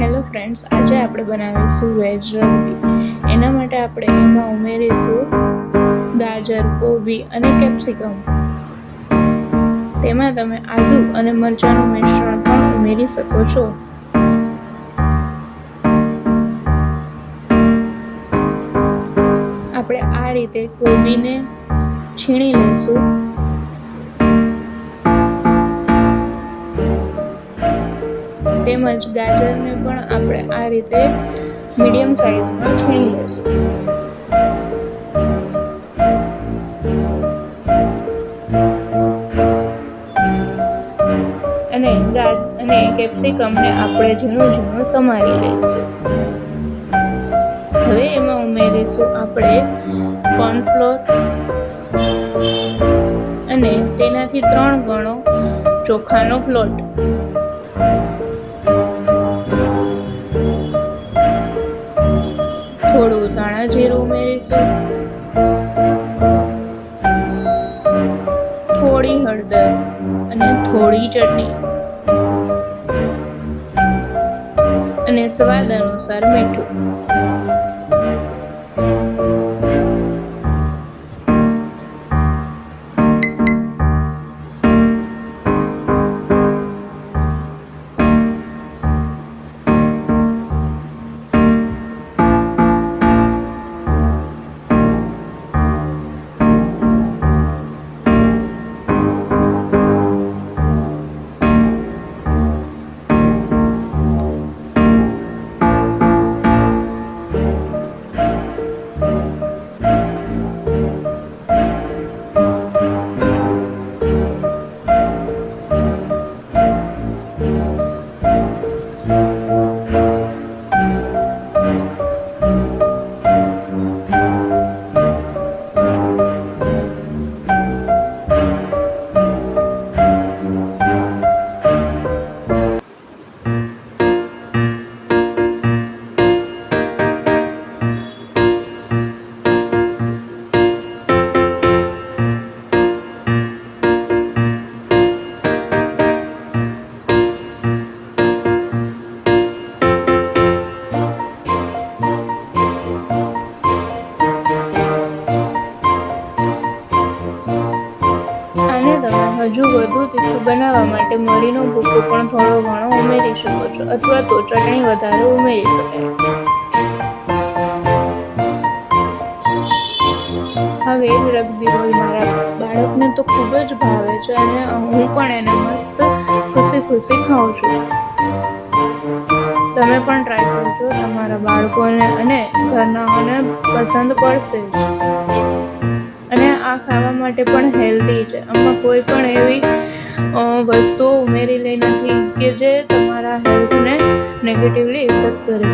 Hello friends, આજે આપણે બનાવીશું વેજ રગબી। એના માટે આપણે એમાં ઉમેરીશું ગાજર, કોબી અને કેપ્સિકમ। તેમાં તમે આદુ અને મરચાંનું મિશ્રણ પણ ઉમેરી શકો છો। આપણે આ રીતે કોબીને છીણી લઈશું। તેમજ ગાજરને પણ આપણે આ રીતે મીડિયમ સાઈઝમાં છીણી લઈશું। અને કેપ્સિકમને આપણે ઝીણું સમારી લઈશું। હવે એમાં ઉમેરીશું આપણે કોર્નફ્લોર અને તેનાથી 3 ગણો ચોખાનો લોટ। થોડું ધાણા જીરું ઉમેરીશું, થોડી હળદર અને થોડી ચટણી અને સ્વાદ અનુસાર મીઠું। હજુ વધુ તીખું બનાવવા માટે મરીનો ભૂકો પણ થોડો ઘણો ઉમેરી શકો છો, અથવા તો ચટણી વધારે ઉમેરી શકાય। હવે રગબી રોલ મારા બાળકને તો ખૂબ જ ભાવે છે અને હું પણ એને મસ્ત ખુશી ખાઉં છું। તમે પણ ટ્રાય કરજો, તમારા બાળકોને અને ઘરનાઓને પસંદ પડશે જ। અને આ ખાવા માટે પણ હેલ્ધી છે। આમાં કોઈ પણ એવી વસ્તુઓ ઉમેરેલી નથી કે જે તમારા હેલ્થને નેગેટિવલી ઇફેક્ટ કરે।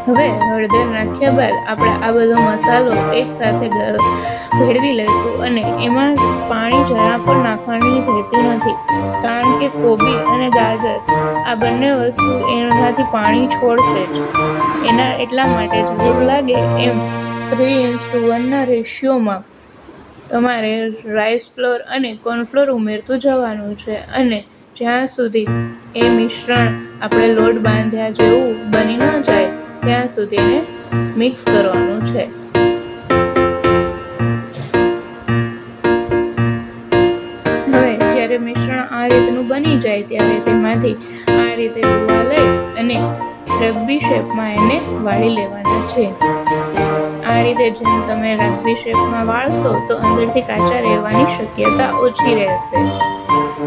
હવે હળદર નાખ્યા બાદ આપણે આ બધો મસાલો એક સાથે ભેળવી લઈશું અને એમાં પાણી જરા પણ નાખવાની રહેતી નથી, કારણ કે કોબી અને ગાજર આ બંને વસ્તુ એનાથી પાણી છોડશે જ। એટલા માટે જરૂર લાગે એમ 3:1 રેશિયોમાં તમારે રાઈસ ફ્લોર અને કોર્નફ્લોર ઉમેરતું જવાનું છે અને જ્યાં સુધી એ મિશ્રણ આપણે લોટ બાંધ્યા જેવું બની ન જાય ત્યાં સુધી એને મિક્સ કરવાનું છે। હવે જ્યારે મિશ્રણ આ રીતનું બની જાય ત્યારે તેમાંથી આ રીતે લુવા લઈ અને રગબી શેપમાં એને વાળી લેવાના છે। આ રીતે જેમ તમે રગબી શેપમાં વાળશો તો અંદરથી કાચા રહેવાની શક્યતા ઓછી રહેશે।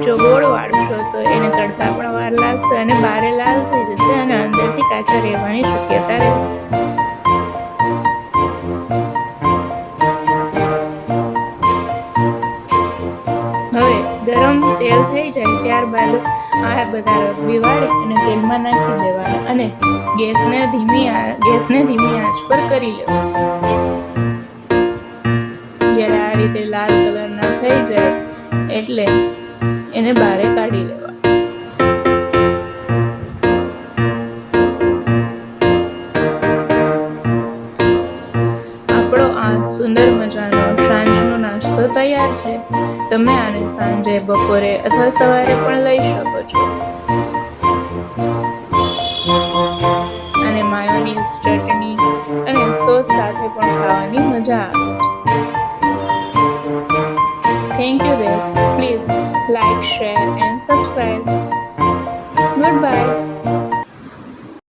જો ગોળ વાળશો તો એને તળતા પણ વાર લાગશે અને બારે લાલ થઈ જશે અને અંદરથી કાચા રહેવાની શક્યતા રહેશે। હવે ગરમ તેલ થઈ જાય ત્યારબાદ આ બધા રગબી વાળી અને તેલમાં નાખી દેવાના અને ગેસને ધીમી આંચ પર કરી લેવાનું। થઈ જાય એટલે એને બહાર કાઢી લેવા. આપણો આ સુંદર મજાનો સાંજનો નાસ્તો તૈયાર છે. તમે આને સાંજે, બપોરે અથવા સવારે પણ લઈ શકો છો. અને માયોનીઝ, ચટણી અને સોસ સાથે પણ ખાવાની મજા આવે છે. Thank you guys. Please like, share and subscribe. Goodbye.